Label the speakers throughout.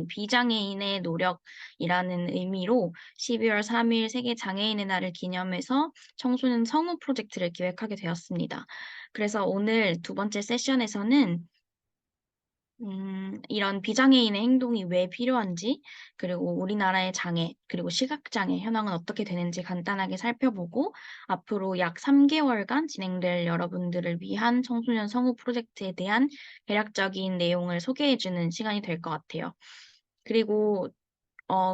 Speaker 1: 비장애인의 노력이라는 의미로 12월 3일 세계 장애인의 날을 기념해서 청소년 성우 프로젝트를 기획하게 되었습니다. 그래서 오늘 두 번째 세션에서는 이런 비장애인의 행동이 왜 필요한지, 그리고 우리나라의 장애, 그리고 시각장애 현황은 어떻게 되는지 간단하게 살펴보고, 앞으로 약 3개월간 진행될 여러분들을 위한 청소년 성우 프로젝트에 대한 대략적인 내용을 소개해주는 시간이 될 것 같아요. 그리고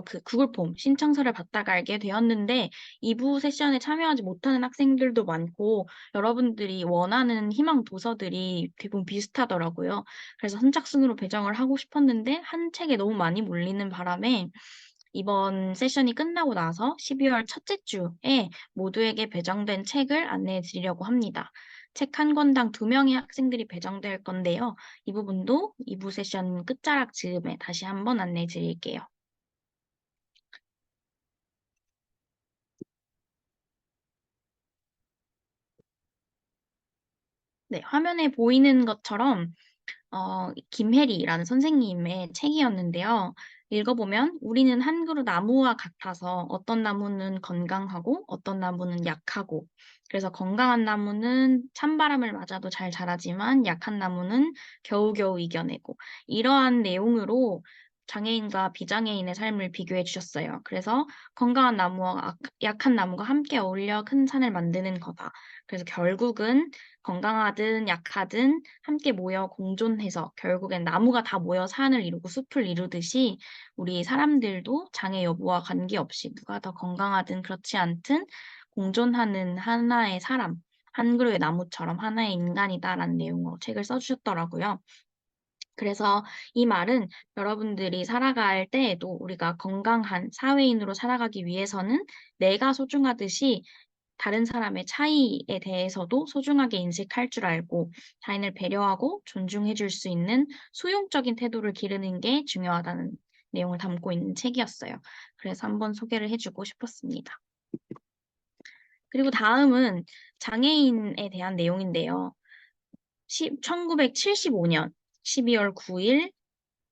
Speaker 1: 그 구글 폼 신청서를 받다가 알게 되었는데 2부 세션에 참여하지 못하는 학생들도 많고 여러분들이 원하는 희망 도서들이 대부분 비슷하더라고요. 그래서 선착순으로 배정을 하고 싶었는데 한 책에 너무 많이 몰리는 바람에 이번 세션이 끝나고 나서 12월 첫째 주에 모두에게 배정된 책을 안내해 드리려고 합니다. 책 한 권당 2명의 학생들이 배정될 건데요. 이 부분도 2부 세션 끝자락 즈음에 다시 한번 안내해 드릴게요. 네, 화면에 보이는 것처럼 김혜리라는 선생님의 책이었는데요. 읽어보면 우리는 한 그루 나무와 같아서 어떤 나무는 건강하고 어떤 나무는 약하고 그래서 건강한 나무는 찬바람을 맞아도 잘 자라지만 약한 나무는 겨우겨우 이겨내고 이러한 내용으로 장애인과 비장애인의 삶을 비교해 주셨어요. 그래서 건강한 나무와 약한 나무가 함께 어울려 큰 산을 만드는 거다. 그래서 결국은 건강하든 약하든 함께 모여 공존해서 결국엔 나무가 다 모여 산을 이루고 숲을 이루듯이 우리 사람들도 장애 여부와 관계없이 누가 더 건강하든 그렇지 않든 공존하는 하나의 사람, 한 그루의 나무처럼 하나의 인간이다라는 내용으로 책을 써주셨더라고요. 그래서 이 말은 여러분들이 살아갈 때에도 우리가 건강한 사회인으로 살아가기 위해서는 내가 소중하듯이 다른 사람의 차이에 대해서도 소중하게 인식할 줄 알고 타인을 배려하고 존중해 줄 수 있는 수용적인 태도를 기르는 게 중요하다는 내용을 담고 있는 책이었어요. 그래서 한번 소개를 해주고 싶었습니다. 그리고 다음은 장애인에 대한 내용인데요. 1975년 12월 9일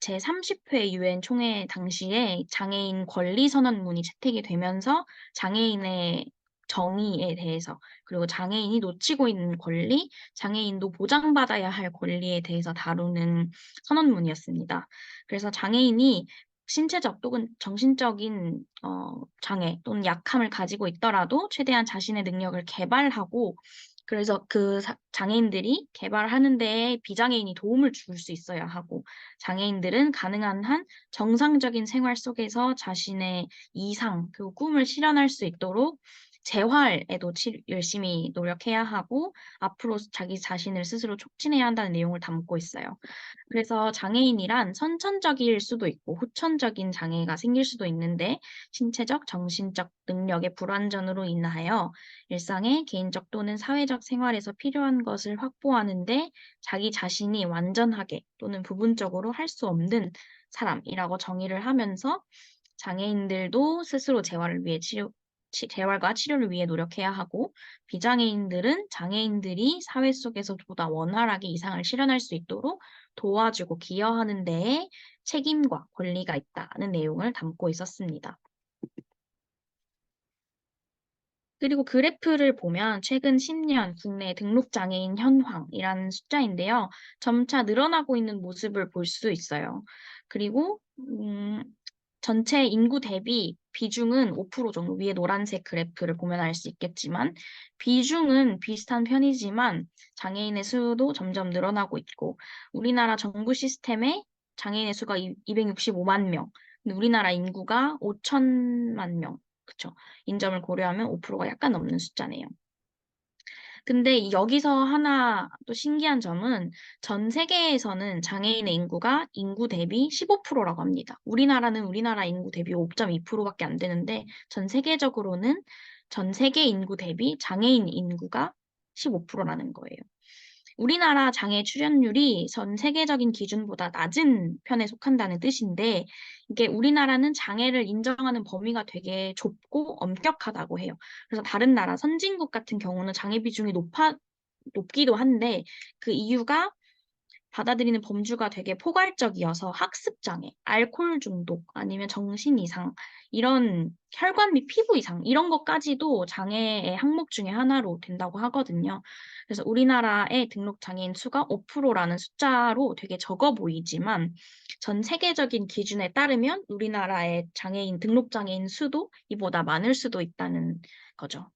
Speaker 1: 제30회 유엔 총회 당시에 장애인 권리 선언문이 채택이 되면서 장애인의 정의에 대해서 그리고 장애인이 놓치고 있는 권리, 장애인도 보장받아야 할 권리에 대해서 다루는 선언문이었습니다. 그래서 장애인이 신체적 또는 정신적인 장애 또는 약함을 가지고 있더라도 최대한 자신의 능력을 개발하고 그래서 그 장애인들이 개발하는 데에 비장애인이 도움을 줄 수 있어야 하고 장애인들은 가능한 한 정상적인 생활 속에서 자신의 이상, 그 꿈을 실현할 수 있도록 재활에도 열심히 노력해야 하고 앞으로 자기 자신을 스스로 촉진해야 한다는 내용을 담고 있어요. 그래서 장애인이란 선천적일 수도 있고 후천적인 장애가 생길 수도 있는데 신체적, 정신적 능력의 불완전으로 인하여 일상의 개인적 또는 사회적 생활에서 필요한 것을 확보하는데 자기 자신이 완전하게 또는 부분적으로 할 수 없는 사람이라고 정의를 하면서 장애인들도 스스로 재활과 치료를 위해 노력해야 하고 비장애인들은 장애인들이 사회 속에서 보다 원활하게 이상을 실현할 수 있도록 도와주고 기여하는 데에 책임과 권리가 있다는 내용을 담고 있었습니다. 그리고 그래프를 보면 최근 10년 국내 등록장애인 현황이라는 숫자인데요. 점차 늘어나고 있는 모습을 볼 수 있어요. 그리고 전체 인구 대비 비중은 5% 정도 위에 노란색 그래프를 보면 알 수 있겠지만 비중은 비슷한 편이지만 장애인의 수도 점점 늘어나고 있고 우리나라 정부 시스템에 장애인의 수가 265만 명, 근데 우리나라 인구가 5천만 명, 그쵸? 인점을 고려하면 5%가 약간 넘는 숫자네요. 근데 여기서 하나 또 신기한 점은 전 세계에서는 장애인의 인구가 인구 대비 15%라고 합니다. 우리나라는 우리나라 인구 대비 5.2%밖에 안 되는데 전 세계적으로는 전 세계 인구 대비 장애인 인구가 15%라는 거예요. 우리나라 장애 출연율이 전 세계적인 기준보다 낮은 편에 속한다는 뜻인데, 이게 우리나라는 장애를 인정하는 범위가 되게 좁고 엄격하다고 해요. 그래서 다른 나라, 선진국 같은 경우는 장애 비중이 높기도 한데, 그 이유가 받아들이는 범주가 되게 포괄적이어서 학습장애, 알코올 중독, 아니면 정신 이상, 이런 혈관 및 피부 이상, 이런 것까지도 장애의 항목 중에 하나로 된다고 하거든요. 그래서 우리나라의 등록 장애인 수가 5%라는 숫자로 되게 적어 보이지만 전 세계적인 기준에 따르면 우리나라의 등록 장애인 수도 이보다 많을 수도 있다는 거죠.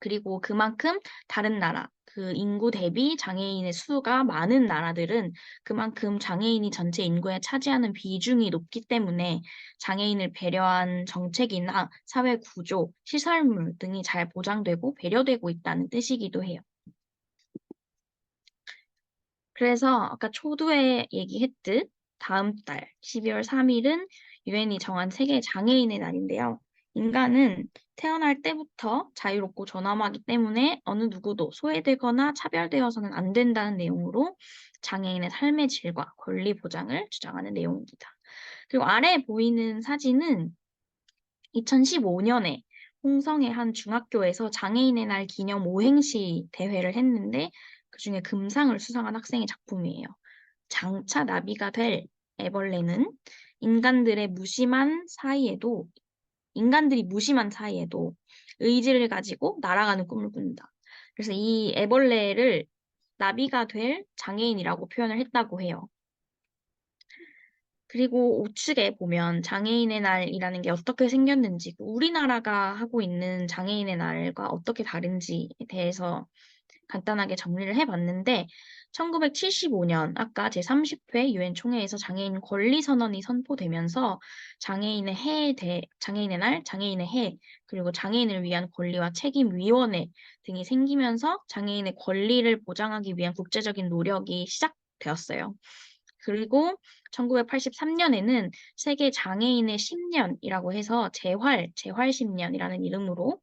Speaker 1: 그리고 그만큼 다른 나라, 그 인구 대비 장애인의 수가 많은 나라들은 그만큼 장애인이 전체 인구에 차지하는 비중이 높기 때문에 장애인을 배려한 정책이나 사회 구조, 시설물 등이 잘 보장되고 배려되고 있다는 뜻이기도 해요. 그래서 아까 초두에 얘기했듯 다음 달 12월 3일은 유엔이 정한 세계 장애인의 날인데요. 인간은 태어날 때부터 자유롭고 존엄하기 때문에 어느 누구도 소외되거나 차별되어서는 안 된다는 내용으로 장애인의 삶의 질과 권리 보장을 주장하는 내용입니다. 그리고 아래 보이는 사진은 2015년에 홍성의 한 중학교에서 장애인의 날 기념 오행시 대회를 했는데 그중에 금상을 수상한 학생의 작품이에요. 장차 나비가 될 애벌레는 인간들의 무심한 사이에도 인간들이 무심한 사이에도 의지를 가지고 날아가는 꿈을 꾼다. 그래서 이 애벌레를 나비가 될 장애인이라고 표현을 했다고 해요. 그리고 우측에 보면 장애인의 날이라는 게 어떻게 생겼는지, 우리나라가 하고 있는 장애인의 날과 어떻게 다른지에 대해서 간단하게 정리를 해봤는데, 1975년 아까 제30회 유엔 총회에서 장애인 권리 선언이 선포되면서 장애인의 날, 장애인의 해, 그리고 장애인을 위한 권리와 책임 위원회 등이 생기면서 장애인의 권리를 보장하기 위한 국제적인 노력이 시작되었어요. 그리고 1983년에는 세계 장애인의 10년이라고 해서 재활 10년이라는 이름으로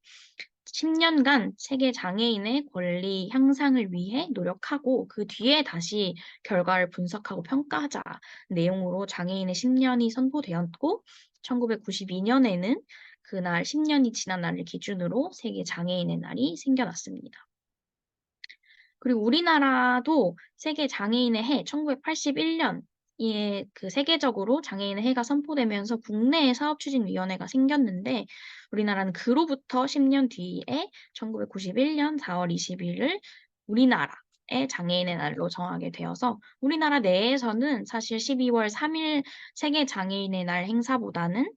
Speaker 1: 10년간 세계 장애인의 권리 향상을 위해 노력하고 그 뒤에 다시 결과를 분석하고 평가하자 내용으로 장애인의 10년이 선포되었고 1992년에는 그날 10년이 지난 날을 기준으로 세계 장애인의 날이 생겨났습니다. 그리고 우리나라도 세계 장애인의 해 1981년에 그 세계적으로 장애인의 해가 선포되면서 국내에 사업추진위원회가 생겼는데 우리나라는 그로부터 10년 뒤에 1991년 4월 20일을 우리나라의 장애인의 날로 정하게 되어서 우리나라 내에서는 사실 12월 3일 세계 장애인의 날 행사보다는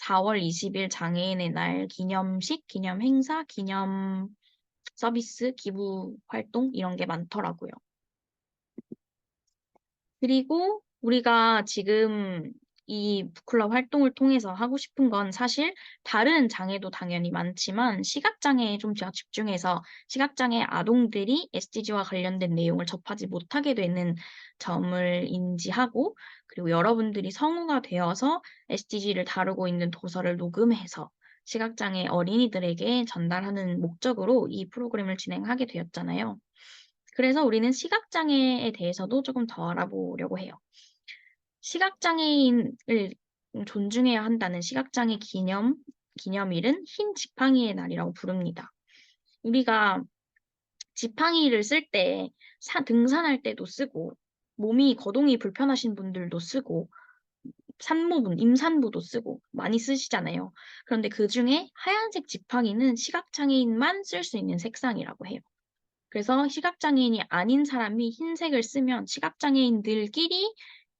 Speaker 1: 4월 20일 장애인의 날 기념식, 기념 행사, 기념 서비스, 기부 활동 이런 게 많더라고요. 그리고 우리가 지금 이 북클럽 활동을 통해서 하고 싶은 건 사실 다른 장애도 당연히 많지만 시각장애에 좀 제가 집중해서 시각장애 아동들이 SDG와 관련된 내용을 접하지 못하게 되는 점을 인지하고 그리고 여러분들이 성우가 되어서 SDG를 다루고 있는 도서를 녹음해서 시각장애 어린이들에게 전달하는 목적으로 이 프로그램을 진행하게 되었잖아요. 그래서 우리는 시각장애에 대해서도 조금 더 알아보려고 해요. 시각장애인을 존중해야 한다는 시각장애 기념일은 흰 지팡이의 날이라고 부릅니다. 우리가 지팡이를 쓸 때 등산할 때도 쓰고 몸이 거동이 불편하신 분들도 쓰고 산모분, 임산부도 쓰고 많이 쓰시잖아요. 그런데 그 중에 하얀색 지팡이는 시각장애인만 쓸 수 있는 색상이라고 해요. 그래서 시각장애인이 아닌 사람이 흰색을 쓰면 시각장애인들끼리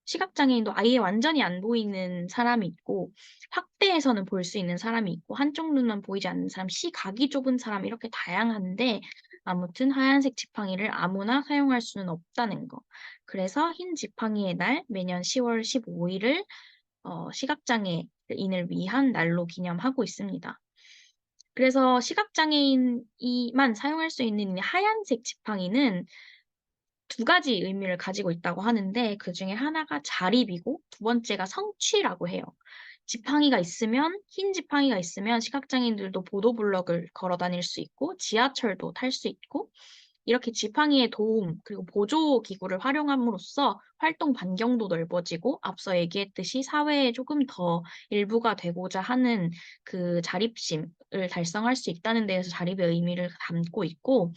Speaker 1: 시각장애인도 아예 완전히 안 보이는 사람이 있고 확대해서는 볼 수 있는 사람이 있고 한쪽 눈만 보이지 않는 사람, 시각이 좁은 사람 이렇게 다양한데 아무튼 하얀색 지팡이를 아무나 사용할 수는 없다는 거. 그래서 흰 지팡이의 날 매년 10월 15일을 시각장애인을 위한 날로 기념하고 있습니다. 그래서 시각장애인이만 사용할 수 있는 이 하얀색 지팡이는 두 가지 의미를 가지고 있다고 하는데 그 중에 하나가 자립이고 두 번째가 성취라고 해요. 흰 지팡이가 있으면 시각장애인들도 보도블럭을 걸어 다닐 수 있고 지하철도 탈 수 있고 이렇게 지팡이의 도움 그리고 보조 기구를 활용함으로써 활동 반경도 넓어지고 앞서 얘기했듯이 사회에 조금 더 일부가 되고자 하는 그 자립심을 달성할 수 있다는 데에서 자립의 의미를 담고 있고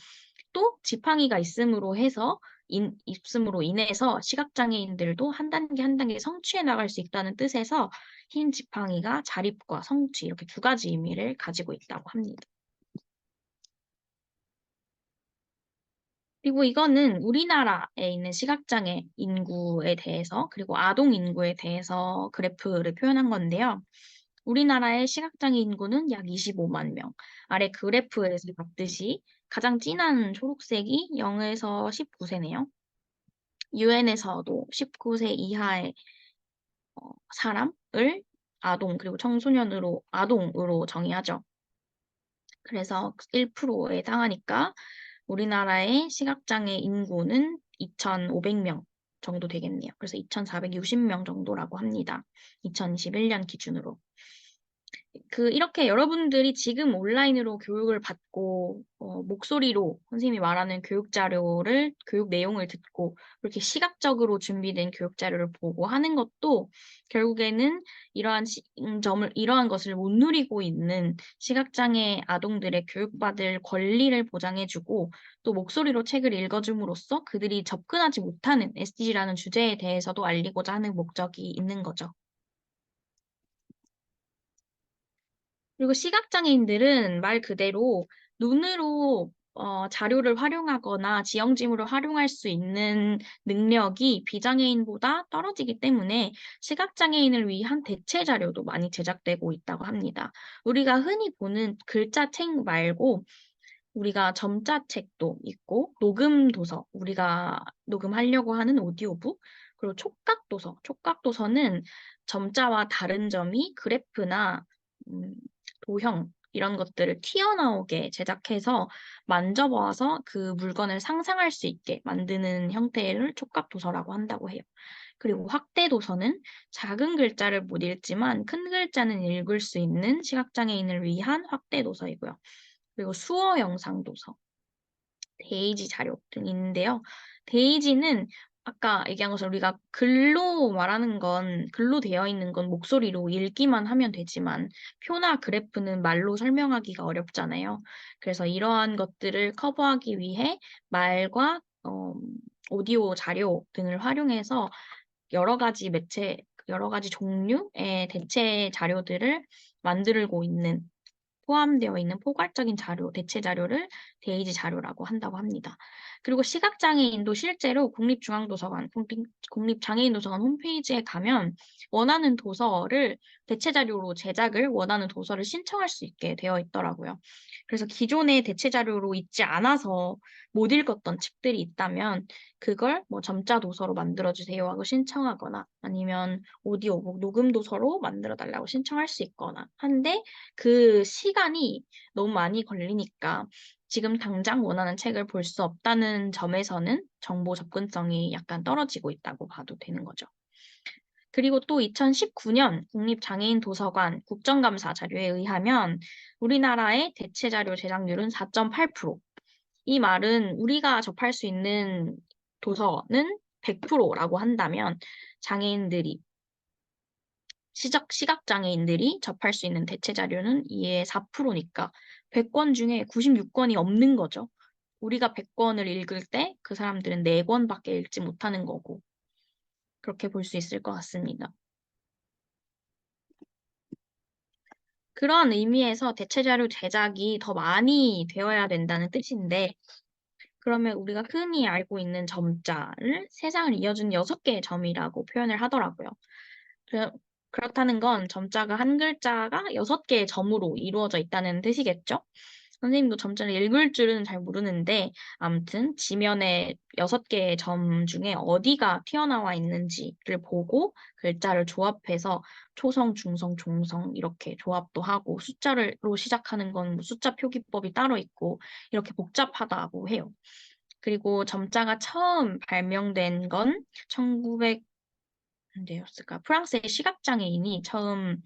Speaker 1: 또 지팡이가 있음으로 해서 있음으로 인해서 시각장애인들도 한 단계 한 단계 성취해 나갈 수 있다는 뜻에서 흰 지팡이가 자립과 성취 이렇게 두 가지 의미를 가지고 있다고 합니다. 그리고 이거는 우리나라에 있는 시각장애 인구에 대해서 그리고 아동 인구에 대해서 그래프를 표현한 건데요. 우리나라의 시각장애 인구는 약 25만 명. 아래 그래프에서 봤듯이 가장 진한 초록색이 0에서 19세네요. 유엔에서도 19세 이하의 사람을 그리고 청소년으로, 아동으로 정의하죠. 그래서 1%에 해당하니까 우리나라의 시각장애 인구는 2,500명 정도 되겠네요. 그래서 2,460명 정도라고 합니다. 2021년 기준으로. 이렇게 여러분들이 지금 온라인으로 교육을 받고, 목소리로 선생님이 말하는 교육 내용을 듣고, 그렇게 시각적으로 준비된 교육 자료를 보고 하는 것도 결국에는 이러한 것을 못 누리고 있는 시각장애 아동들의 교육받을 권리를 보장해주고, 또 목소리로 책을 읽어줌으로써 그들이 접근하지 못하는 SDG라는 주제에 대해서도 알리고자 하는 목적이 있는 거죠. 그리고 시각장애인들은 말 그대로 눈으로 자료를 활용하거나 지형지물을 활용할 수 있는 능력이 비장애인보다 떨어지기 때문에 시각장애인을 위한 대체 자료도 많이 제작되고 있다고 합니다. 우리가 흔히 보는 글자책 말고 우리가 점자책도 있고 녹음 도서, 우리가 녹음하려고 하는 오디오북, 그리고 촉각도서는 점자와 다른 점이 그래프나 음, 도형 이런 것들을 튀어나오게 제작해서 만져보아서 그 물건을 상상할 수 있게 만드는 형태를 촉각도서라고 한다고 해요. 그리고 확대도서는 작은 글자를 못 읽지만 큰 글자는 읽을 수 있는 시각장애인을 위한 확대도서이고요. 그리고 수어 영상 도서, 데이지 자료 등 있는데요. 데이지는 아까 얘기한 것처럼 우리가 글로 되어 있는 건 목소리로 읽기만 하면 되지만 표나 그래프는 말로 설명하기가 어렵잖아요. 그래서 이러한 것들을 커버하기 위해 말과 오디오 자료 등을 활용해서 여러 가지 종류의 대체 자료들을 만들고 있는 포함되어 있는 포괄적인 자료, 대체 자료를 데이지 자료라고 한다고 합니다. 그리고 시각장애인도 실제로 국립장애인도서관 홈페이지에 가면 대체 자료로 원하는 도서를 신청할 수 있게 되어 있더라고요. 그래서 기존의 대체 자료로 있지 않아서 못 읽었던 책들이 있다면 그걸 뭐 점자 도서로 만들어주세요 하고 신청하거나 아니면 오디오북 녹음 도서로 만들어 달라고 신청할 수 있거나 한데 그 시간이 너무 많이 걸리니까 지금 당장 원하는 책을 볼 수 없다는 점에서는 정보 접근성이 약간 떨어지고 있다고 봐도 되는 거죠. 그리고 또 2019년 국립장애인 도서관 국정감사 자료에 의하면 우리나라의 대체 자료 제작률은 4.8%. 이 말은 우리가 접할 수 있는 도서는 100%라고 한다면 장애인들이 시각장애인들이 접할 수 있는 대체 자료는 이에 4%니까 100권 중에 96권이 없는 거죠. 우리가 100권을 읽을 때 그 사람들은 4권밖에 읽지 못하는 거고 그렇게 볼 수 있을 것 같습니다. 그런 의미에서 대체 자료 제작이 더 많이 되어야 된다는 뜻인데 그러면 우리가 흔히 알고 있는 점자를 세상을 이어주는 6개의 점이라고 표현을 하더라고요. 그- 그렇다는 건 점자가 한 글자가 6개의 점으로 이루어져 있다는 뜻이겠죠? 선생님도 점자를 읽을 줄은 잘 모르는데 아무튼 지면에 6개의 점 중에 어디가 튀어나와 있는지를 보고 글자를 조합해서 초성, 중성, 종성 이렇게 조합도 하고 숫자로 시작하는 건뭐 숫자 표기법이 따로 있고 이렇게 복잡하다고 해요. 그리고 점자가 처음 발명된 건 1900, 언제였을까? 프랑스의 시각장애인이 처음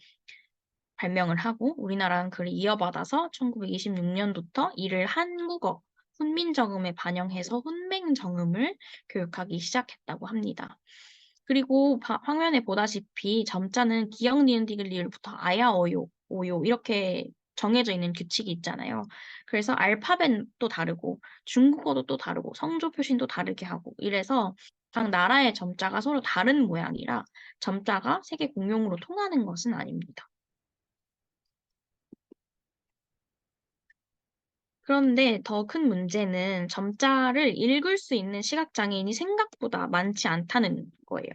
Speaker 1: 발명을 하고 우리나라는 그를 이어받아서 1926년부터 이를 한국어 훈민정음에 반영해서 훈맹정음을 교육하기 시작했다고 합니다. 그리고 화면에 보다시피 점자는 기역, 니은, 디귿, 리을부터 아야, 어요, 오요 이렇게 정해져 있는 규칙이 있잖아요. 그래서 알파벳도 다르고 중국어도 또 다르고 성조 표시도 다르게 하고 이래서 각 나라의 점자가 서로 다른 모양이라 점자가 세계 공용으로 통하는 것은 아닙니다. 그런데 더 큰 문제는 점자를 읽을 수 있는 시각장애인이 생각보다 많지 않다는 거예요.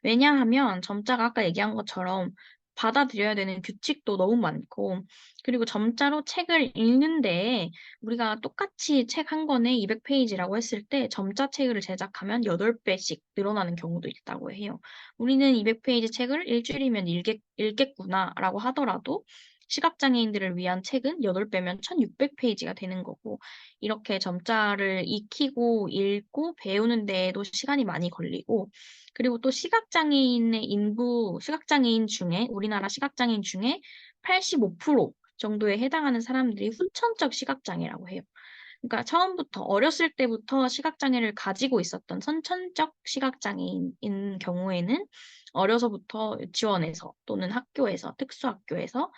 Speaker 1: 왜냐하면 점자가 아까 얘기한 것처럼 받아들여야 되는 규칙도 너무 많고, 그리고 점자로 책을 읽는데 우리가 똑같이 책 한 권에 200페이지라고 했을 때 점자 책을 제작하면 8배씩 늘어나는 경우도 있다고 해요. 우리는 200페이지 책을 일주일이면 읽겠구나라고 하더라도 시각장애인들을 위한 책은 8배면 1600페이지가 되는 거고, 이렇게 점자를 익히고 읽고 배우는 데에도 시간이 많이 걸리고, 그리고 또 시각장애인 중에, 우리나라 시각장애인 중에 85% 정도에 해당하는 사람들이 후천적 시각장애라고 해요. 그러니까 처음부터, 어렸을 때부터 시각장애를 가지고 있었던 선천적 시각장애인인 경우에는 어려서부터 유치원에서 또는 학교에서, 특수학교에서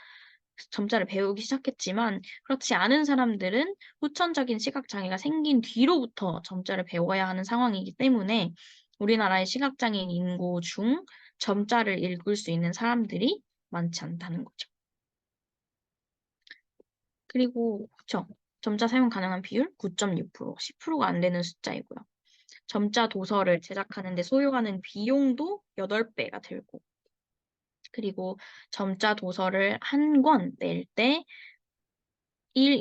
Speaker 1: 점자를 배우기 시작했지만, 그렇지 않은 사람들은 후천적인 시각장애가 생긴 뒤로부터 점자를 배워야 하는 상황이기 때문에 우리나라의 시각장애인 인구 중 점자를 읽을 수 있는 사람들이 많지 않다는 거죠. 그리고 그쵸. 점자 사용 가능한 비율 9.6%, 10%가 안 되는 숫자이고요. 점자 도서를 제작하는 데 소요하는 비용도 8배가 들고, 그리고 점자 도서를 한 권 낼 때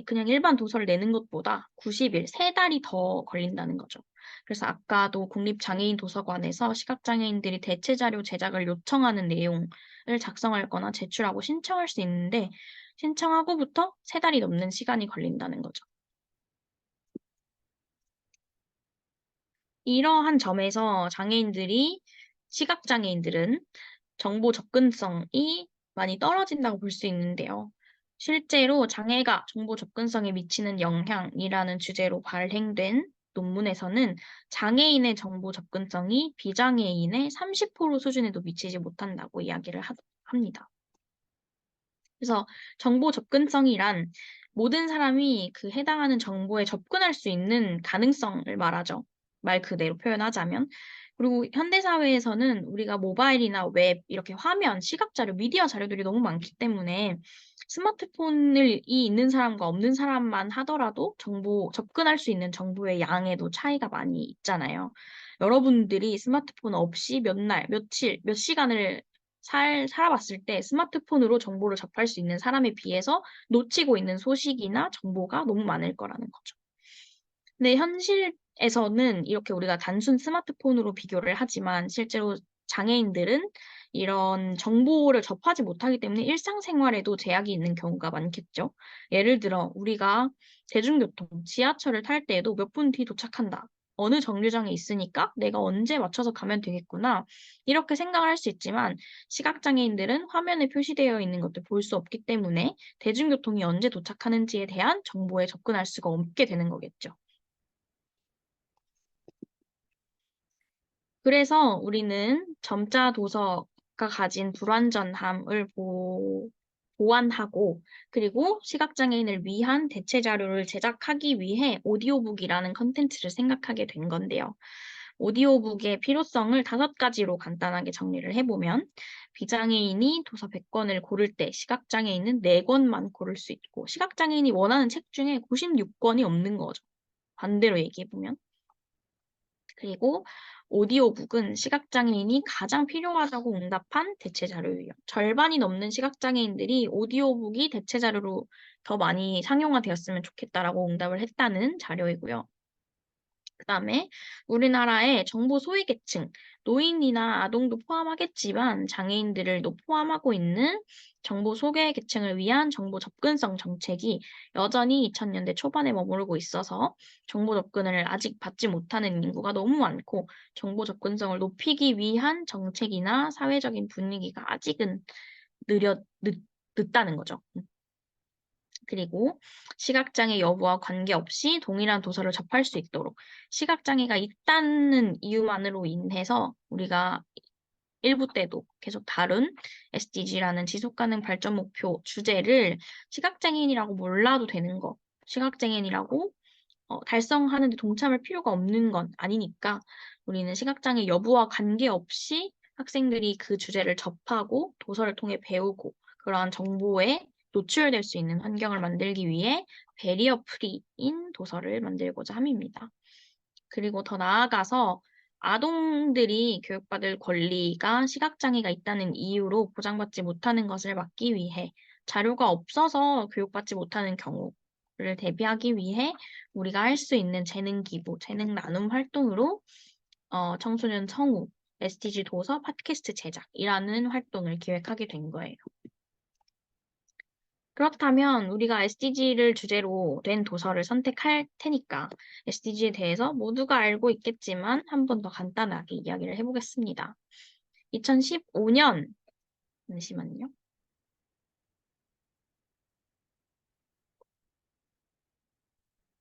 Speaker 1: 그냥 일반 도서를 내는 것보다 90일, 3달이 더 걸린다는 거죠. 그래서 아까도 국립장애인 도서관에서 시각장애인들이 대체 자료 제작을 요청하는 내용을 작성할 거나 제출하고 신청할 수 있는데, 신청하고부터 3달이 넘는 시간이 걸린다는 거죠. 이러한 점에서 시각장애인들은 정보 접근성이 많이 떨어진다고 볼 수 있는데요. 실제로 장애가 정보 접근성에 미치는 영향이라는 주제로 발행된 논문에서는 장애인의 정보 접근성이 비장애인의 30% 수준에도 미치지 못한다고 이야기를 합니다. 그래서 정보 접근성이란 모든 사람이 그 해당하는 정보에 접근할 수 있는 가능성을 말하죠. 말 그대로 표현하자면. 그리고 현대 사회에서는 우리가 모바일이나 웹, 이렇게 화면, 시각 자료, 미디어 자료들이 너무 많기 때문에 스마트폰이 있는 사람과 없는 사람만 하더라도 접근할 수 있는 정보의 양에도 차이가 많이 있잖아요. 여러분들이 스마트폰 없이 몇 날, 며칠, 몇 시간을 살아봤을 때 스마트폰으로 정보를 접할 수 있는 사람에 비해서 놓치고 있는 소식이나 정보가 너무 많을 거라는 거죠. 근데 현실에서는 이렇게 우리가 단순 스마트폰으로 비교를 하지만 실제로 장애인들은 이런 정보를 접하지 못하기 때문에 일상생활에도 제약이 있는 경우가 많겠죠. 예를 들어 우리가 대중교통, 지하철을 탈 때에도 몇 분 뒤 도착한다. 어느 정류장에 있으니까 내가 언제 맞춰서 가면 되겠구나. 이렇게 생각을 할 수 있지만 시각장애인들은 화면에 표시되어 있는 것들 볼 수 없기 때문에 대중교통이 언제 도착하는지에 대한 정보에 접근할 수가 없게 되는 거겠죠. 그래서 우리는 점자 도서가 가진 불완전함을 보완하고, 그리고 시각장애인을 위한 대체 자료를 제작하기 위해 오디오북이라는 컨텐츠를 생각하게 된 건데요. 오디오북의 필요성을 5가지로 간단하게 정리를 해보면, 비장애인이 도서 100권을 고를 때 시각장애인은 4권만 고를 수 있고, 시각장애인이 원하는 책 중에 96권이 없는 거죠. 반대로 얘기해보면. 그리고 오디오북은 시각장애인이 가장 필요하다고 응답한 대체 자료예요. 절반이 넘는 시각장애인들이 오디오북이 대체 자료로 더 많이 상용화되었으면 좋겠다라고 응답을 했다는 자료이고요. 그다음에 우리나라의 정보 소외계층, 노인이나 아동도 포함하겠지만 장애인들을 또 포함하고 있는 정보 소외계층을 위한 정보 접근성 정책이 여전히 2000년대 초반에 머무르고 있어서 정보 접근을 아직 받지 못하는 인구가 너무 많고, 정보 접근성을 높이기 위한 정책이나 사회적인 분위기가 아직은 늦다는 거죠. 그리고 시각장애 여부와 관계없이 동일한 도서를 접할 수 있도록, 시각장애가 있다는 이유만으로 인해서 우리가 1부 때도 계속 다룬 SDG라는 지속가능 발전 목표 주제를 시각장애인이라고 몰라도 되는 거, 시각장애인이라고 달성하는 데 동참할 필요가 없는 건 아니니까 우리는 시각장애 여부와 관계없이 학생들이 그 주제를 접하고 도서를 통해 배우고 그러한 정보에 노출될 수 있는 환경을 만들기 위해 베리어 프리인 도서를 만들고자 함입니다. 그리고 더 나아가서 아동들이 교육받을 권리가 시각장애가 있다는 이유로 보장받지 못하는 것을 막기 위해 자료가 없어서 교육받지 못하는 경우를 대비하기 위해 우리가 할 수 있는 재능 기부, 재능 나눔 활동으로 청소년 성우, SDG 도서 팟캐스트 제작이라는 활동을 기획하게 된 거예요. 그렇다면 우리가 SDG를 주제로 된 도서를 선택할 테니까 SDG에 대해서 모두가 알고 있겠지만 한 번 더 간단하게 이야기를 해보겠습니다. 2015년, 잠시만요.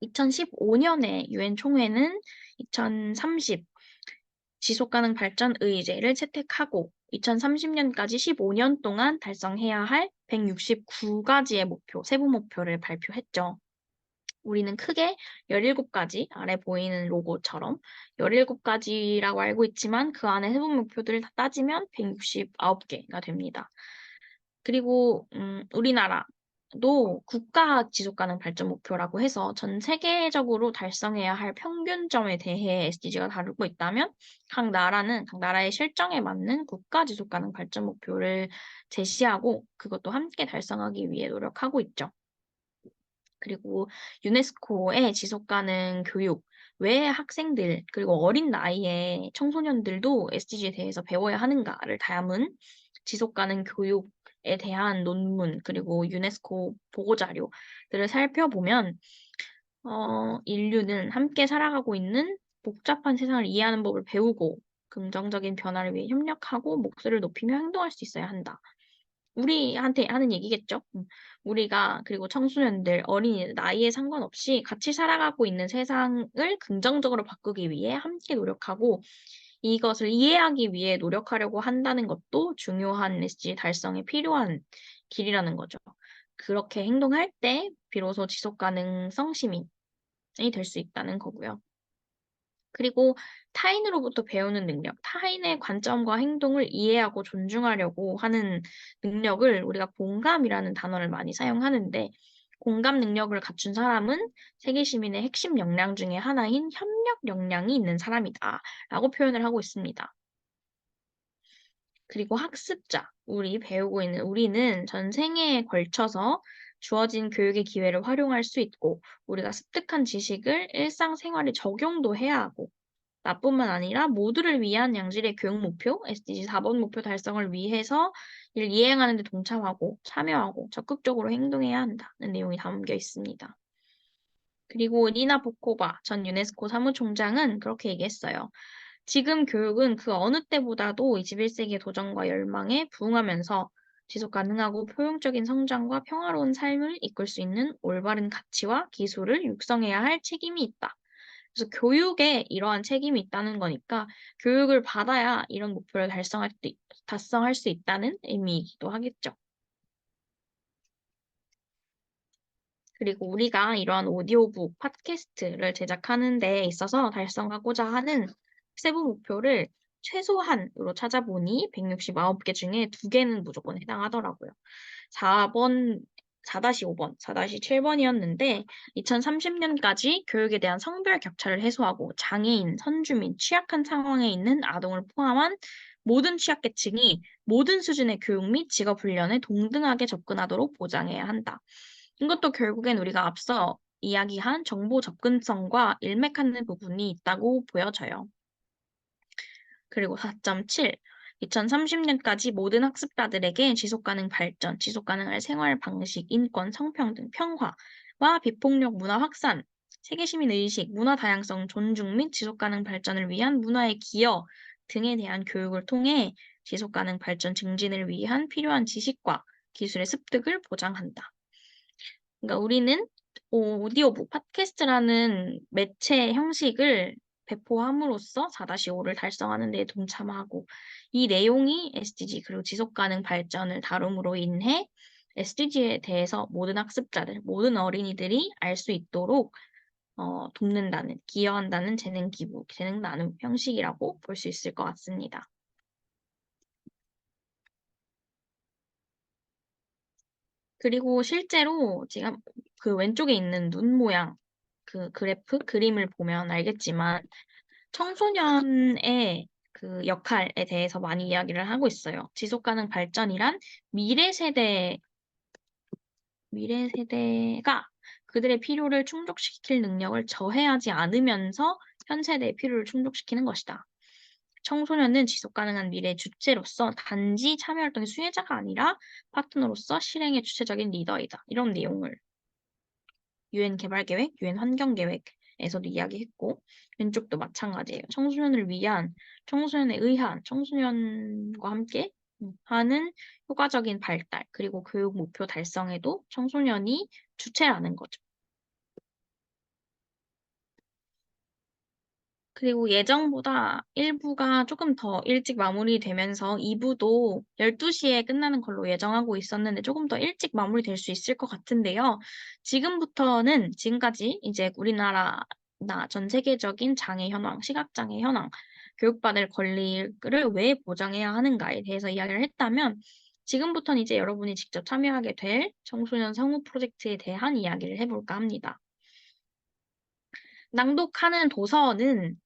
Speaker 1: 2015년에 유엔 총회는 2030 지속가능 발전 의제를 채택하고 2030년까지 15년 동안 달성해야 할 169가지의 목표, 세부 목표를 발표했죠. 우리는 크게 17가지, 아래 보이는 로고처럼 17가지라고 알고 있지만 그 안에 세부 목표들을 다 따지면 169개가 됩니다. 그리고 우리나라도 국가 지속가능 발전 목표라고 해서 전 세계적으로 달성해야 할 평균점에 대해 SDG가 다루고 있다면 각 나라는 각 나라의 실정에 맞는 국가 지속가능 발전 목표를 제시하고 그것도 함께 달성하기 위해 노력하고 있죠. 그리고 유네스코의 지속가능 교육, 왜 학생들, 그리고 어린 나이에 청소년들도 SDG에 대해서 배워야 하는가를 담은 지속가능 교육에 대한 논문, 그리고 유네스코 보고자료들을 살펴보면, 인류는 함께 살아가고 있는 복잡한 세상을 이해하는 법을 배우고, 긍정적인 변화를 위해 협력하고 목소리를 높이며 행동할 수 있어야 한다. 우리한테 하는 얘기겠죠. 우리가 그리고 청소년들, 어린이들 나이에 상관없이 같이 살아가고 있는 세상을 긍정적으로 바꾸기 위해 함께 노력하고 이것을 이해하기 위해 노력하려고 한다는 것도 중요한 SDG 달성에 필요한 길이라는 거죠. 그렇게 행동할 때 비로소 지속 가능성 시민이 될 수 있다는 거고요. 그리고 타인으로부터 배우는 능력, 타인의 관점과 행동을 이해하고 존중하려고 하는 능력을 우리가 공감이라는 단어를 많이 사용하는데, 공감 능력을 갖춘 사람은 세계 시민의 핵심 역량 중에 하나인 협력 역량이 있는 사람이다. 라고 표현을 하고 있습니다. 그리고 학습자, 우리는 전 생애에 걸쳐서 주어진 교육의 기회를 활용할 수 있고, 우리가 습득한 지식을 일상생활에 적용도 해야 하고, 나뿐만 아니라 모두를 위한 양질의 교육 목표, SDG 4번 목표 달성을 위해서 이를 이행하는 데 동참하고 참여하고 적극적으로 행동해야 한다는 내용이 담겨 있습니다. 그리고 니나 보코바 전 유네스코 사무총장은 그렇게 얘기했어요. 지금 교육은 그 어느 때보다도 21세기의 도전과 열망에 부응하면서 지속 가능하고 포용적인 성장과 평화로운 삶을 이끌 수 있는 올바른 가치와 기술을 육성해야 할 책임이 있다. 그래서 교육에 이러한 책임이 있다는 거니까 교육을 받아야 이런 목표를 달성할 수 있다는 의미이기도 하겠죠. 그리고 우리가 이러한 오디오북, 팟캐스트를 제작하는 데 있어서 달성하고자 하는 세부 목표를 최소한으로 찾아보니 169개 중에 2개는 무조건 해당하더라고요. 4번, 4-5번, 4-7번이었는데 2030년까지 교육에 대한 성별 격차를 해소하고 장애인, 선주민, 취약한 상황에 있는 아동을 포함한 모든 취약계층이 모든 수준의 교육 및 직업 훈련에 동등하게 접근하도록 보장해야 한다. 이것도 결국엔 우리가 앞서 이야기한 정보 접근성과 일맥하는 부분이 있다고 보여져요. 그리고 4.7. 2030년까지 모든 학습자들에게 지속가능 발전, 지속가능한 생활 방식, 인권, 성평등, 평화와 비폭력 문화 확산, 세계시민 의식, 문화 다양성 존중 및 지속가능 발전을 위한 문화의 기여 등에 대한 교육을 통해 지속가능 발전 증진을 위한 필요한 지식과 기술의 습득을 보장한다. 그러니까 우리는 오디오북, 팟캐스트라는 매체 형식을 배포함으로써 4-5를 달성하는 데 동참하고 이 내용이 SDG 그리고 지속가능 발전을 다룸으로 인해 SDG에 대해서 모든 학습자들, 모든 어린이들이 알 수 있도록 돕는다는, 기여한다는 재능 기부, 재능 나눔 형식이라고 볼 수 있을 것 같습니다. 그리고 실제로 지금 그 왼쪽에 있는 눈 모양 그 그래프 그림을 보면 알겠지만 청소년의 그 역할에 대해서 많이 이야기를 하고 있어요. 지속가능 발전이란 미래 세대가 그들의 필요를 충족시킬 능력을 저해하지 않으면서 현 세대의 필요를 충족시키는 것이다. 청소년은 지속가능한 미래의 주체로서 단지 참여활동의 수혜자가 아니라 파트너로서 실행의 주체적인 리더이다. 이런 내용을 유엔 개발계획, 유엔 환경계획에서도 이야기했고 왼쪽도 마찬가지예요. 청소년을 위한, 청소년에 의한, 청소년과 함께 하는 효과적인 발달, 그리고 교육 목표 달성에도 청소년이 주체라는 거죠. 그리고 예정보다 1부가 조금 더 일찍 마무리되면서 2부도 12시에 끝나는 걸로 예정하고 있었는데 조금 더 일찍 마무리될 수 있을 것 같은데요. 지금부터는 지금까지 이제 우리나라나 전 세계적인 장애 현황, 시각장애 현황, 교육받을 권리를 왜 보장해야 하는가에 대해서 이야기를 했다면 지금부터는 이제 여러분이 직접 참여하게 될 청소년 성우 프로젝트에 대한 이야기를 해볼까 합니다. 낭독하는 도서는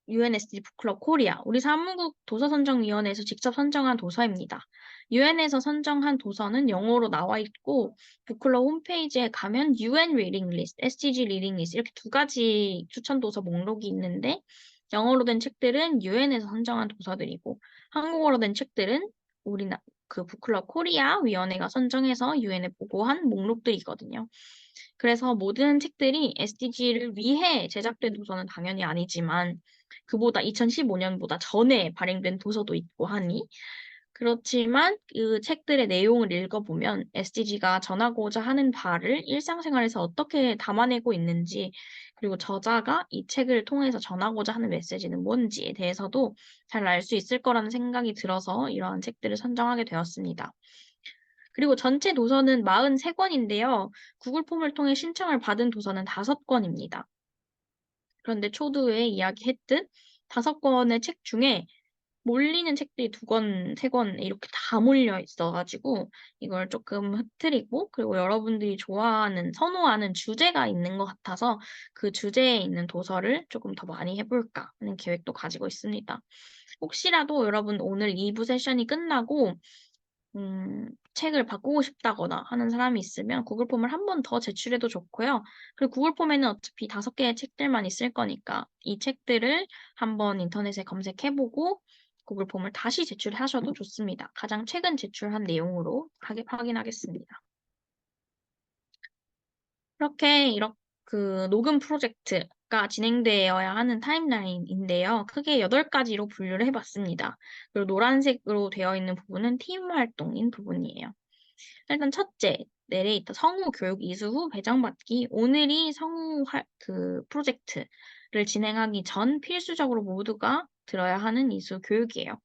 Speaker 1: UNSD 북클럽 코리아, 우리 사무국 도서선정위원회에서 직접 선정한 도서입니다. 유엔에서 선정한 도서는 영어로 나와 있고 북클럽 홈페이지에 가면 UN 리딩 리스트, SDG 리딩 리스트 이렇게 두 가지 추천 도서 목록이 있는데 영어로 된 책들은 유엔에서 선정한 도서들이고 한국어로 된 책들은 우리나 그 북클럽 코리아 위원회가 선정해서 유엔에 보고한 목록들이거든요. 그래서 모든 책들이 SDG를 위해 제작된 도서는 당연히 아니지만 그보다 2015년보다 전에 발행된 도서도 있고 하니 그렇지만 그 책들의 내용을 읽어보면 SDG가 전하고자 하는 바를 일상생활에서 어떻게 담아내고 있는지 그리고 저자가 이 책을 통해서 전하고자 하는 메시지는 뭔지에 대해서도 잘 알 수 있을 거라는 생각이 들어서 이러한 책들을 선정하게 되었습니다. 그리고 전체 도서는 43권인데요. 구글 폼을 통해 신청을 받은 도서는 5권입니다. 그런데 초두에 이야기했듯 5권의 책 중에 몰리는 책들이 2권, 3권 이렇게 다 몰려 있어가지고 이걸 조금 흐트리고 그리고 여러분들이 좋아하는, 선호하는 주제가 있는 것 같아서 그 주제에 있는 도서를 조금 더 많이 해볼까 하는 계획도 가지고 있습니다. 혹시라도 여러분 오늘 2부 세션이 끝나고 책을 바꾸고 싶다거나 하는 사람이 있으면 구글 폼을 한 번 더 제출해도 좋고요. 그리고 구글 폼에는 어차피 5개의 책들만 있을 거니까 이 책들을 한번 인터넷에 검색해보고 구글 폼을 다시 제출하셔도 좋습니다. 가장 최근 제출한 내용으로 확인하겠습니다. 이렇게 그 녹음 프로젝트가 진행되어야 하는 타임라인인데요. 크게 8가지로 분류를 해봤습니다. 그리고 노란색으로 되어 있는 부분은 팀 활동인 부분이에요. 일단 첫째, 내레이터 성우 교육 이수 후 배정받기. 오늘이 그 프로젝트를 진행하기 전 필수적으로 모두가 들어야 하는 이수 교육이에요.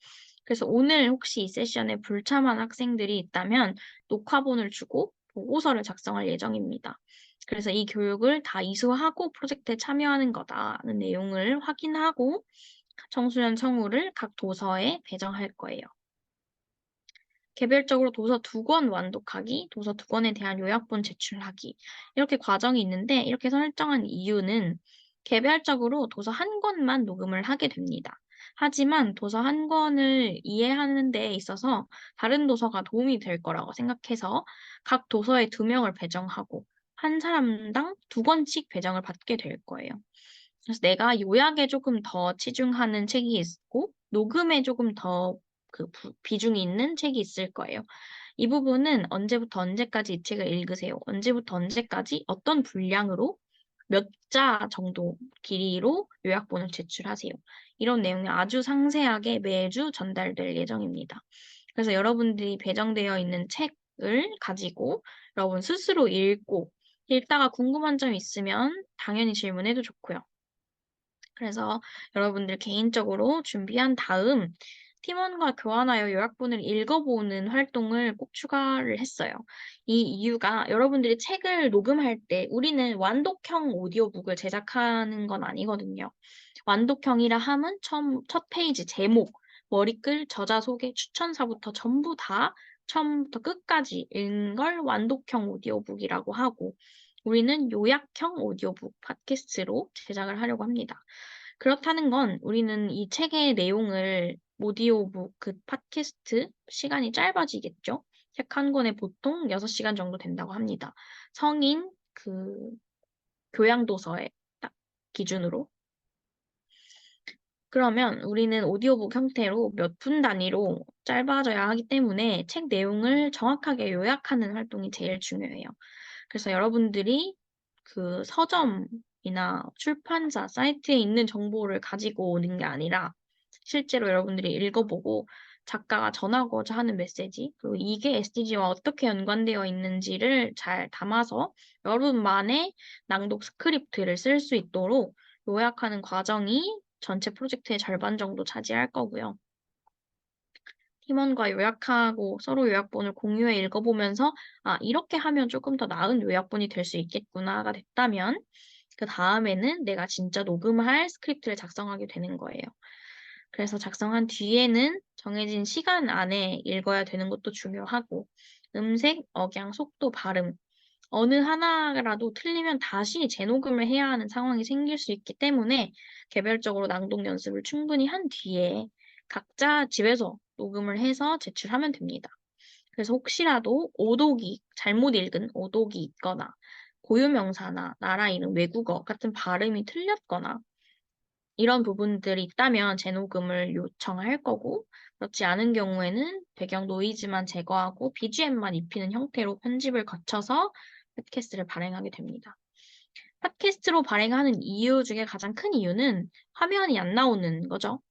Speaker 1: 그래서 오늘 혹시 이 세션에 불참한 학생들이 있다면 녹화본을 주고 보고서를 작성할 예정입니다. 그래서 이 교육을 다 이수하고 프로젝트에 참여하는 거다는 내용을 확인하고 청소년 성우를 각 도서에 배정할 거예요. 개별적으로 도서 2권 완독하기, 도서 2권에 대한 요약본 제출하기 이렇게 과정이 있는데 이렇게 설정한 이유는 개별적으로 도서 1권만 녹음을 하게 됩니다. 하지만 도서 1권을 이해하는 데 있어서 다른 도서가 도움이 될 거라고 생각해서 각 도서에 2명을 배정하고 한 사람당 2권씩 배정을 받게 될 거예요. 그래서 내가 요약에 조금 더 치중하는 책이 있고 녹음에 조금 더 그 비중이 있는 책이 있을 거예요. 이 부분은 언제부터 언제까지 이 책을 읽으세요. 언제부터 언제까지 어떤 분량으로 몇 자 정도 길이로 요약본을 제출하세요. 이런 내용이 아주 상세하게 매주 전달될 예정입니다. 그래서 여러분들이 배정되어 있는 책을 가지고 여러분 스스로 읽고 읽다가 궁금한 점 있으면 당연히 질문해도 좋고요. 그래서 여러분들 개인적으로 준비한 다음 팀원과 교환하여 요약본을 읽어보는 활동을 꼭 추가를 했어요. 이 이유가 여러분들이 책을 녹음할 때 우리는 완독형 오디오북을 제작하는 건 아니거든요. 완독형이라 함은 첫 페이지 제목, 머리글, 저자 소개, 추천사부터 전부 다 처음부터 끝까지 읽는 걸 완독형 오디오북이라고 하고 우리는 요약형 오디오북 팟캐스트로 제작을 하려고 합니다. 그렇다는 건 우리는 이 책의 내용을 오디오북 그 팟캐스트 시간이 짧아지겠죠? 책 한 권에 보통 6시간 정도 된다고 합니다. 성인 그 교양도서에 딱 기준으로. 그러면 우리는 오디오북 형태로 몇 분 단위로 짧아져야 하기 때문에 책 내용을 정확하게 요약하는 활동이 제일 중요해요. 그래서 여러분들이 그 서점이나 출판사 사이트에 있는 정보를 가지고 오는 게 아니라 실제로 여러분들이 읽어보고 작가가 전하고자 하는 메시지, 그리고 이게 SDG와 어떻게 연관되어 있는지를 잘 담아서 여러분만의 낭독 스크립트를 쓸 수 있도록 요약하는 과정이 전체 프로젝트의 절반 정도 차지할 거고요. 팀원과 요약하고 서로 요약본을 공유해 읽어보면서 아, 이렇게 하면 조금 더 나은 요약본이 될 수 있겠구나가 됐다면 그 다음에는 내가 진짜 녹음할 스크립트를 작성하게 되는 거예요. 그래서 작성한 뒤에는 정해진 시간 안에 읽어야 되는 것도 중요하고 음색, 억양, 속도, 발음 어느 하나라도 틀리면 다시 재녹음을 해야 하는 상황이 생길 수 있기 때문에 개별적으로 낭독 연습을 충분히 한 뒤에 각자 집에서 녹음을 해서 제출하면 됩니다. 그래서 혹시라도 오독이, 잘못 읽은 오독이 있거나 고유명사나 나라 이름, 외국어 같은 발음이 틀렸거나 이런 부분들이 있다면 재녹음을 요청할 거고 그렇지 않은 경우에는 배경 노이즈만 제거하고 BGM만 입히는 형태로 편집을 거쳐서 팟캐스트를 발행하게 됩니다. 팟캐스트로 발행하는 이유 중에 가장 큰 이유는 화면이 안 나오는 거죠.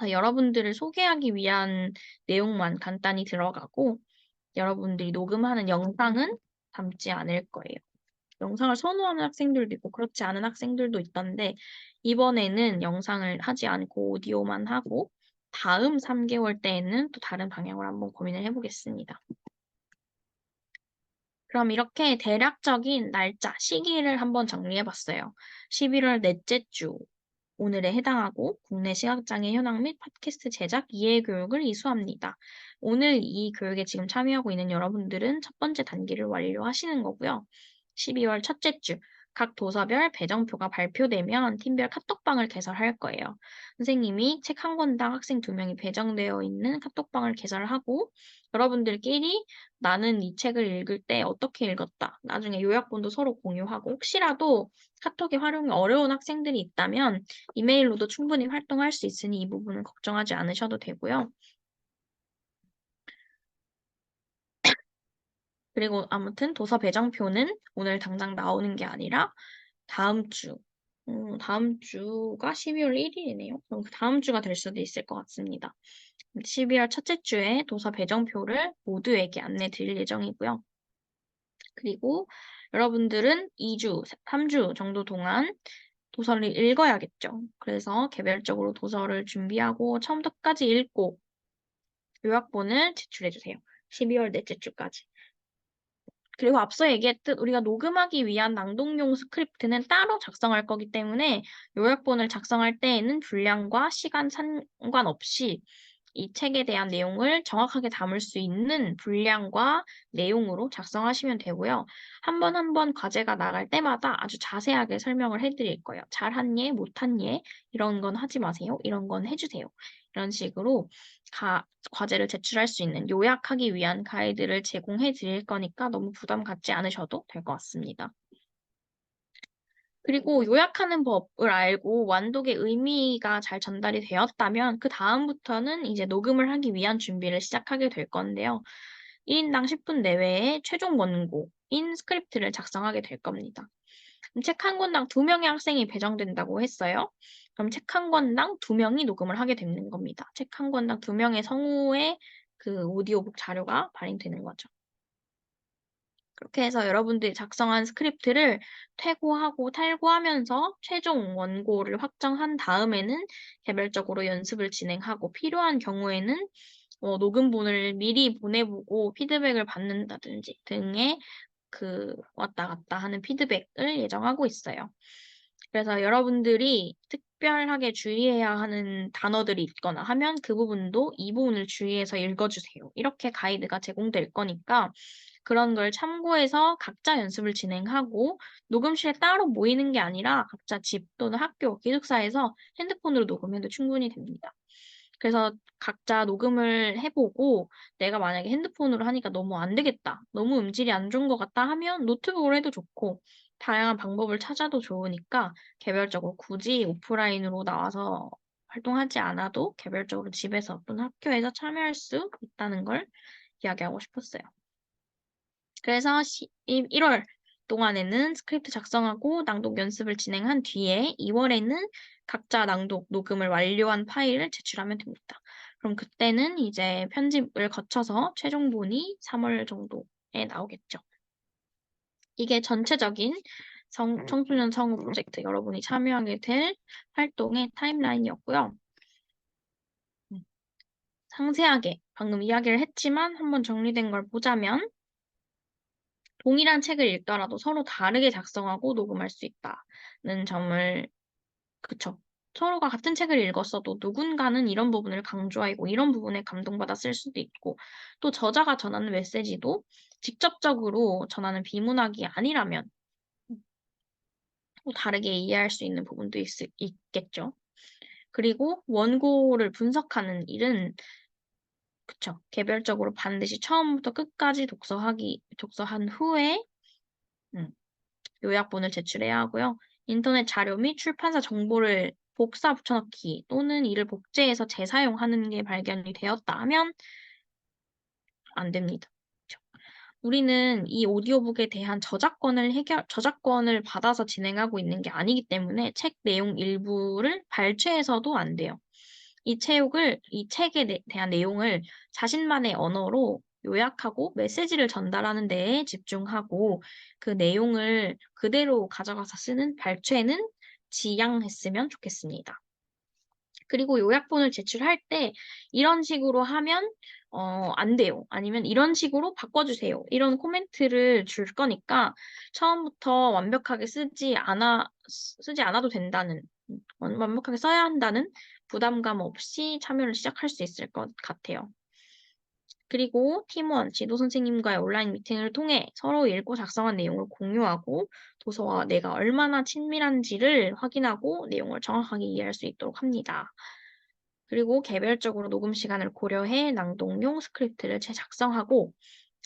Speaker 1: 여러분들을 소개하기 위한 내용만 간단히 들어가고 여러분들이 녹음하는 영상은 담지 않을 거예요. 영상을 선호하는 학생들도 있고 그렇지 않은 학생들도 있던데 이번에는 영상을 하지 않고 오디오만 하고 다음 3개월 때에는 또 다른 방향으로 한번 고민을 해보겠습니다. 그럼 이렇게 대략적인 날짜, 시기를 한번 정리해봤어요. 11월 넷째 주, 오늘에 해당하고 국내 시각장애 현황 및 팟캐스트 제작 이해교육을 이수합니다. 오늘 이 교육에 지금 참여하고 있는 여러분들은 첫 번째 단계를 완료하시는 거고요. 12월 첫째 주, 각 도서별 배정표가 발표되면 팀별 카톡방을 개설할 거예요. 선생님이 책 한 권당 학생 2명이 배정되어 있는 카톡방을 개설하고 여러분들끼리 나는 이 책을 읽을 때 어떻게 읽었다. 나중에 요약본도 서로 공유하고 혹시라도 카톡이 활용이 어려운 학생들이 있다면 이메일로도 충분히 활동할 수 있으니 이 부분은 걱정하지 않으셔도 되고요. 그리고 아무튼 도서 배정표는 오늘 당장 나오는 게 아니라 다음 주, 다음 주가 12월 1일이네요. 그럼 그 다음 주가 될 수도 있을 것 같습니다. 12월 첫째 주에 도서 배정표를 모두에게 안내 드릴 예정이고요. 그리고 여러분들은 2주, 3주 정도 동안 도서를 읽어야겠죠. 그래서 개별적으로 도서를 준비하고 처음부터 끝까지 읽고 요약본을 제출해주세요. 12월 넷째 주까지. 그리고 앞서 얘기했듯 우리가 녹음하기 위한 낭독용 스크립트는 따로 작성할 거기 때문에 요약본을 작성할 때에는 분량과 시간 상관없이 이 책에 대한 내용을 정확하게 담을 수 있는 분량과 내용으로 작성하시면 되고요. 한 번 한 번 과제가 나갈 때마다 아주 자세하게 설명을 해드릴 거예요. 잘한 예, 못한 예, 이런 건 하지 마세요. 이런 건 해주세요. 이런 식으로 과제를 제출할 수 있는 요약하기 위한 가이드를 제공해 드릴 거니까 너무 부담 갖지 않으셔도 될 것 같습니다. 그리고 요약하는 법을 알고 완독의 의미가 잘 전달이 되었다면 그 다음부터는 이제 녹음을 하기 위한 준비를 시작하게 될 건데요. 1인당 10분 내외의 최종 원고인 스크립트를 작성하게 될 겁니다. 책 한 권당 2명의 학생이 배정된다고 했어요. 그럼 책 한 권당 2명이 녹음을 하게 되는 겁니다. 책 한 권당 2명의 성우의 그 오디오북 자료가 발행되는 거죠. 그렇게 해서 여러분들이 작성한 스크립트를 퇴고하고 탈고하면서 최종 원고를 확정한 다음에는 개별적으로 연습을 진행하고 필요한 경우에는 녹음본을 미리 보내보고 피드백을 받는다든지 등의 왔다 갔다 하는 피드백을 예정하고 있어요. 그래서 여러분들이 특별하게 주의해야 하는 단어들이 있거나 하면 그 부분도 이 부분을 주의해서 읽어주세요. 이렇게 가이드가 제공될 거니까 그런 걸 참고해서 각자 연습을 진행하고 녹음실에 따로 모이는 게 아니라 각자 집 또는 학교, 기숙사에서 핸드폰으로 녹음해도 충분히 됩니다. 그래서 각자 녹음을 해보고 내가 만약에 핸드폰으로 하니까 너무 안 되겠다, 너무 음질이 안 좋은 것 같다 하면 노트북으로 해도 좋고 다양한 방법을 찾아도 좋으니까 개별적으로 굳이 오프라인으로 나와서 활동하지 않아도 개별적으로 집에서 또는 학교에서 참여할 수 있다는 걸 이야기하고 싶었어요. 그래서 1월 동안에는 스크립트 작성하고 낭독 연습을 진행한 뒤에 2월에는 각자 낭독 녹음을 완료한 파일을 제출하면 됩니다. 그럼 그때는 이제 편집을 거쳐서 최종본이 3월 정도에 나오겠죠. 이게 전체적인 청소년 성우 프로젝트 여러분이 참여하게 될 활동의 타임라인이었고요. 상세하게 방금 이야기를 했지만 한번 정리된 걸 보자면 동일한 책을 읽더라도 서로 다르게 작성하고 녹음할 수 있다는 점을, 그쵸. 서로가 같은 책을 읽었어도 누군가는 이런 부분을 강조하고 이런 부분에 감동받아 쓸 수도 있고 또 저자가 전하는 메시지도 직접적으로 전하는 비문학이 아니라면 또 다르게 이해할 수 있는 부분도 있겠죠. 그리고 원고를 분석하는 일은 그쵸. 개별적으로 반드시 처음부터 끝까지 독서한 후에 요약본을 제출해야 하고요. 인터넷 자료 및 출판사 정보를 복사 붙여넣기 또는 이를 복제해서 재사용하는 게 발견이 되었다 하면 안 됩니다. 그쵸? 우리는 이 오디오북에 대한 저작권을 받아서 진행하고 있는 게 아니기 때문에 책 내용 일부를 발췌해서도 안 돼요. 이 책에 대한 내용을 자신만의 언어로 요약하고 메시지를 전달하는 데에 집중하고 그 내용을 그대로 가져가서 쓰는 발췌는 지양했으면 좋겠습니다. 그리고 요약본을 제출할 때 이런 식으로 하면 안 돼요. 아니면 이런 식으로 바꿔주세요. 이런 코멘트를 줄 거니까 처음부터 완벽하게 쓰지 않아도 된다는, 완벽하게 써야 한다는 부담감 없이 참여를 시작할 수 있을 것 같아요. 그리고 팀원, 지도 선생님과의 온라인 미팅을 통해 서로 읽고 작성한 내용을 공유하고 도서와 내가 얼마나 친밀한지를 확인하고 내용을 정확하게 이해할 수 있도록 합니다. 그리고 개별적으로 녹음 시간을 고려해 낭독용 스크립트를 재작성하고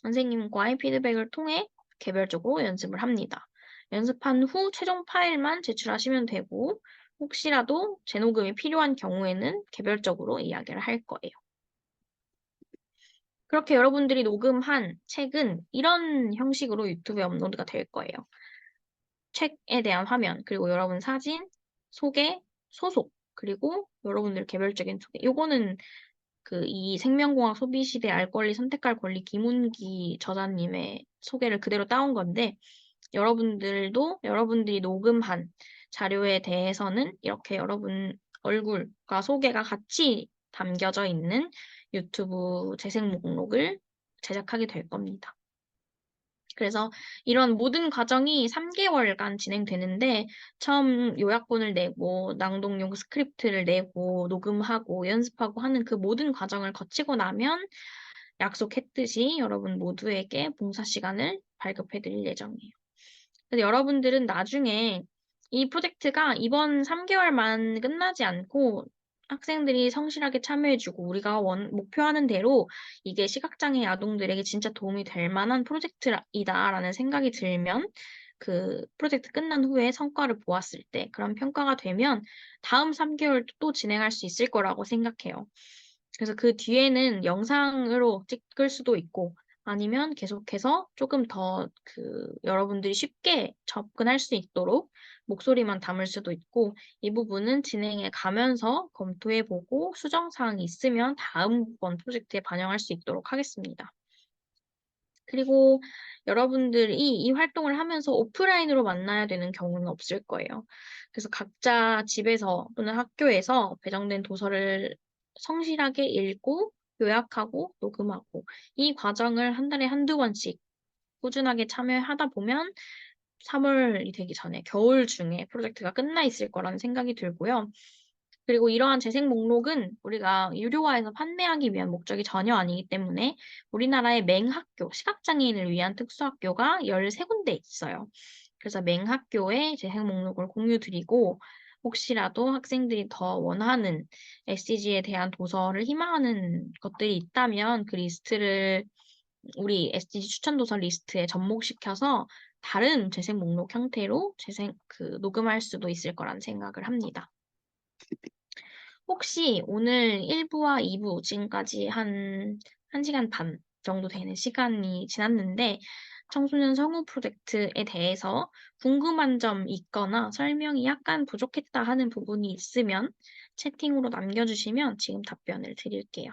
Speaker 1: 선생님과의 피드백을 통해 개별적으로 연습을 합니다. 연습한 후 최종 파일만 제출하시면 되고 혹시라도 재녹음이 필요한 경우에는 개별적으로 이야기를 할 거예요. 그렇게 여러분들이 녹음한 책은 이런 형식으로 유튜브에 업로드가 될 거예요. 책에 대한 화면, 그리고 여러분 사진, 소개, 소속, 그리고 여러분들 개별적인 소개. 요거는 이 생명공학 소비시대 알 권리 선택할 권리 김운기 저자님의 소개를 그대로 따온 건데 여러분들이 녹음한 자료에 대해서는 이렇게 여러분 얼굴과 소개가 같이 담겨져 있는 유튜브 재생 목록을 제작하게 될 겁니다. 그래서 이런 모든 과정이 3개월간 진행되는데 처음 요약본을 내고 낭독용 스크립트를 내고 녹음하고 연습하고 하는 그 모든 과정을 거치고 나면 약속했듯이 여러분 모두에게 봉사 시간을 발급해 드릴 예정이에요. 그래서 여러분들은 나중에 이 프로젝트가 이번 3개월만 끝나지 않고 학생들이 성실하게 참여해주고 우리가 목표하는 대로 이게 시각장애 아동들에게 진짜 도움이 될 만한 프로젝트이다라는 생각이 들면 그 프로젝트 끝난 후에 성과를 보았을 때 그런 평가가 되면 다음 3개월 또 진행할 수 있을 거라고 생각해요. 그래서 그 뒤에는 영상으로 찍을 수도 있고 아니면 계속해서 조금 더 여러분들이 쉽게 접근할 수 있도록 목소리만 담을 수도 있고 이 부분은 진행해 가면서 검토해 보고 수정 사항이 있으면 다음번 프로젝트에 반영할 수 있도록 하겠습니다. 그리고 여러분들이 이 활동을 하면서 오프라인으로 만나야 되는 경우는 없을 거예요. 그래서 각자 집에서 또는 학교에서 배정된 도서를 성실하게 읽고 요약하고 녹음하고 이 과정을 한 달에 한두 번씩 꾸준하게 참여하다 보면 3월이 되기 전에 겨울 중에 프로젝트가 끝나 있을 거라는 생각이 들고요. 그리고 이러한 재생 목록은 우리가 유료화해서 판매하기 위한 목적이 전혀 아니기 때문에 우리나라의 맹학교, 시각장애인을 위한 특수학교가 13군데 있어요. 그래서 맹학교에 재생 목록을 공유 드리고 혹시라도 학생들이 더 원하는 SDG에 대한 도서를 희망하는 것들이 있다면 그 리스트를 우리 SDG 추천 도서 리스트에 접목시켜서 다른 재생 목록 형태로 녹음할 수도 있을 거란 생각을 합니다. 혹시 오늘 1부와 2부 지금까지 한 1시간 반 정도 되는 시간이 지났는데 청소년 성우 프로젝트에 대해서 궁금한 점 있거나 설명이 약간 부족했다 하는 부분이 있으면 채팅으로 남겨주시면 지금 답변을 드릴게요.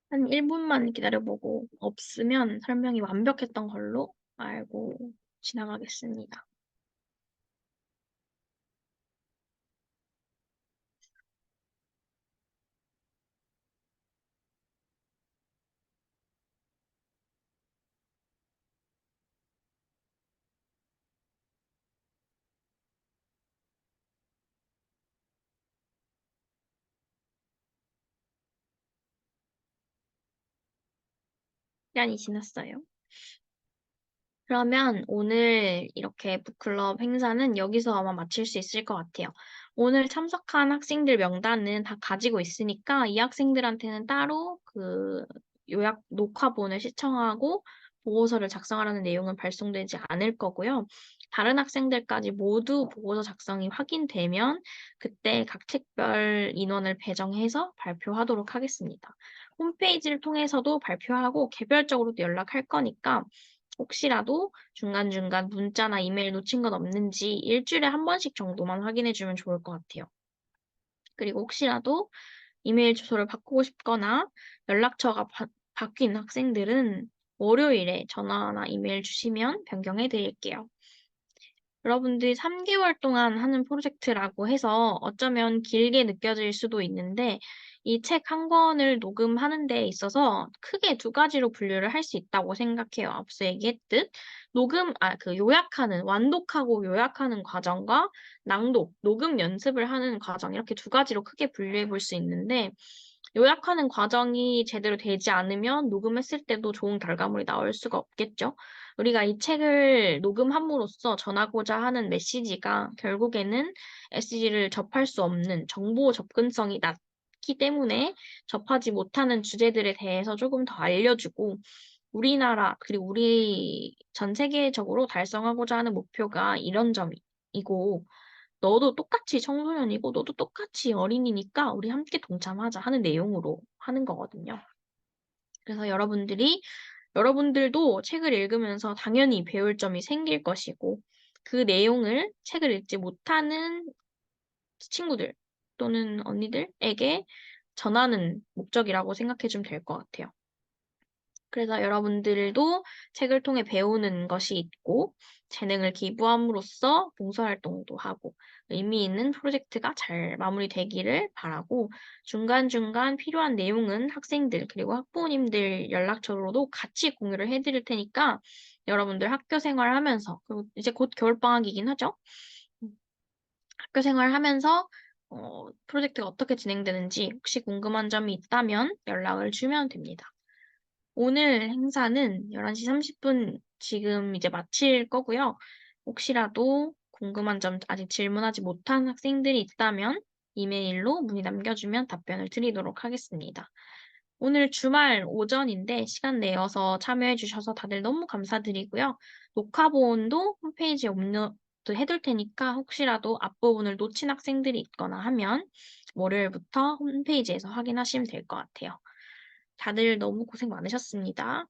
Speaker 1: 한 1분만 기다려보고 없으면 설명이 완벽했던 걸로 알고 지나가겠습니다. 시간이 지났어요. 그러면 오늘 이렇게 북클럽 행사는 여기서 아마 마칠 수 있을 것 같아요. 오늘 참석한 학생들 명단은 다 가지고 있으니까 이 학생들한테는 따로 그 요약 녹화본을 시청하고 보고서를 작성하라는 내용은 발송되지 않을 거고요. 다른 학생들까지 모두 보고서 작성이 확인되면 그때 각 책별 인원을 배정해서 발표하도록 하겠습니다. 홈페이지를 통해서도 발표하고 개별적으로도 연락할 거니까 혹시라도 중간중간 문자나 이메일 놓친 건 없는지 일주일에 한 번씩 정도만 확인해 주면 좋을 것 같아요. 그리고 혹시라도 이메일 주소를 바꾸고 싶거나 연락처가 바뀐 학생들은 월요일에 전화나 이메일 주시면 변경해 드릴게요. 여러분들이 3개월 동안 하는 프로젝트라고 해서 어쩌면 길게 느껴질 수도 있는데 이 책 한 권을 녹음하는 데 있어서 크게 두 가지로 분류를 할 수 있다고 생각해요. 앞서 얘기했듯 요약하는, 완독하고 요약하는 과정과 낭독, 녹음 연습을 하는 과정 이렇게 두 가지로 크게 분류해 볼 수 있는데 요약하는 과정이 제대로 되지 않으면 녹음했을 때도 좋은 결과물이 나올 수가 없겠죠. 우리가 이 책을 녹음함으로써 전하고자 하는 메시지가 결국에는 SG를 접할 수 없는 정보 접근성이 낮기 때문에 접하지 못하는 주제들에 대해서 조금 더 알려주고 우리나라 그리고 우리 전 세계적으로 달성하고자 하는 목표가 이런 점이고 너도 똑같이 청소년이고 너도 똑같이 어린이니까 우리 함께 동참하자 하는 내용으로 하는 거거든요. 그래서 여러분들도 책을 읽으면서 당연히 배울 점이 생길 것이고 그 내용을 책을 읽지 못하는 친구들 또는 언니들에게 전하는 목적이라고 생각해 주면 될 것 같아요. 그래서 여러분들도 책을 통해 배우는 것이 있고 재능을 기부함으로써 봉사활동도 하고 의미 있는 프로젝트가 잘 마무리되기를 바라고 중간중간 필요한 내용은 학생들 그리고 학부모님들 연락처로도 같이 공유를 해드릴 테니까 여러분들 학교 생활하면서 그리고 이제 곧 겨울방학이긴 하죠. 학교 생활하면서 프로젝트가 어떻게 진행되는지 혹시 궁금한 점이 있다면 연락을 주면 됩니다. 오늘 행사는 11시 30분 지금 이제 마칠 거고요. 혹시라도 궁금한 점 아직 질문하지 못한 학생들이 있다면 이메일로 문의 남겨주면 답변을 드리도록 하겠습니다. 오늘 주말 오전인데 시간 내어서 참여해 주셔서 다들 너무 감사드리고요. 녹화본도 홈페이지에 업로드 해둘 테니까 혹시라도 앞부분을 놓친 학생들이 있거나 하면 월요일부터 홈페이지에서 확인하시면 될 것 같아요. 다들 너무 고생 많으셨습니다.